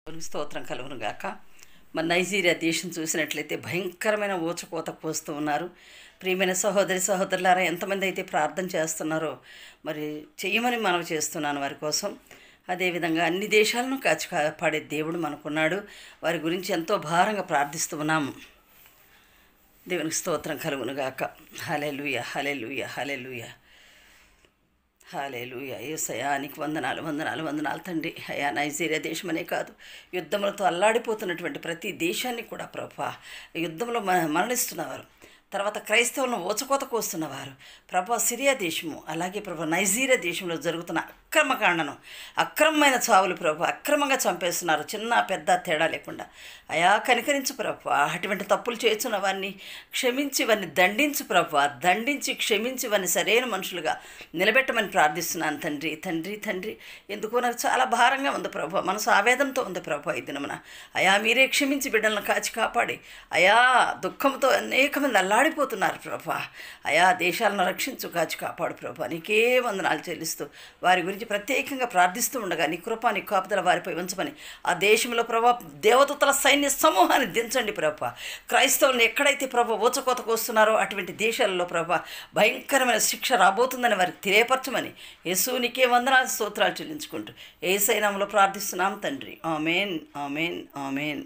దేవునికి స్తోత్రం కలుగును గాక. మన నైజీరియా దేశం చూసినట్లయితే భయంకరమైన ఊచకోత కోస్తూ ఉన్నారు. ప్రియమైన సహోదరి సహోదరులారా, ఎంతమంది అయితే ప్రార్థన చేస్తున్నారో మరి చెయ్యమని మనవి చేస్తున్నాను వారి కోసం. అదేవిధంగా అన్ని దేశాలను కాపాడే దేవుడు మనకున్నాడు. వారి గురించి ఎంతో భారంగా ప్రార్థిస్తూ ఉన్నాము. దేవునికి స్తోత్రం కలుగును గాక. హల్లెలూయా, హల్లెలూయా, హల్లెలూయా, హల్లెలూయా. యేసయ్యా నీకు వందనాలు, వందనాలు, వందనాలు తండ్రి. అయా నైజీరియా దేశమనే కాదు, యుద్ధములతో అల్లాడిపోతున్నటువంటి ప్రతి దేశాన్ని కూడా ప్రభా యుద్ధంలో మరణిస్తున్నవారు, తర్వాత క్రైస్తవులను ఊచకోత కోస్తున్నవారు ప్రభా సిరియా దేశము, అలాగే ప్రభా నైజీరియా దేశంలో జరుగుతున్న అక్రమకాండను, అక్రమమైన చావులు ప్రభా అక్రమంగా చంపేస్తున్నారు, చిన్న పెద్ద తేడా లేకుండా. అయా కనికరించు ప్రభా, అటువంటి తప్పులు చేస్తున్న వారిని క్షమించి వారిని దండించు ప్రభా, దండించి క్షమించి వారిని సరైన మనుషులుగా నిలబెట్టమని ప్రార్థిస్తున్నాను తండ్రి. తండ్రి తండ్రి ఎందుకో నాకు చాలా భారంగా ఉంది ప్రభా, మనసు ఆవేదనతో ఉంది ప్రభా ఈ దినమున. అయా మీరే క్షమించి బిడ్డలను కాచి కాపాడి అయా దుఃఖంతో అనేక మంది అల్లాడిపోతున్నారు ప్రభా. అయా దేశాలను రక్షించు, కాచి కాపాడు ప్రభా. నీకే వందనాలు చెల్లిస్తూ వారి గురించి ప్రత్యేకంగా ప్రార్థిస్తూ ఉండగా నీ కృప నీ కాపుదల వారిపై ఉంచమని ఆ దేశంలో ప్రభా దేవదూతల సైన్య సమూహాన్ని దించండి ప్రభా. క్రైస్తవులను ఎక్కడైతే ప్రభా ఊచకోతకు వస్తున్నారో అటువంటి దేశాలలో ప్రభా భయంకరమైన శిక్ష రాబోతుందని వారికి తెలియపరచమని యేసు నీకే వందనాలు స్తోత్రాలు చెల్లించుకుంటూ యేసయ్య నామములో ప్రార్థిస్తున్నాం తండ్రి. ఆమేన్, ఆమేన్, ఆమేన్.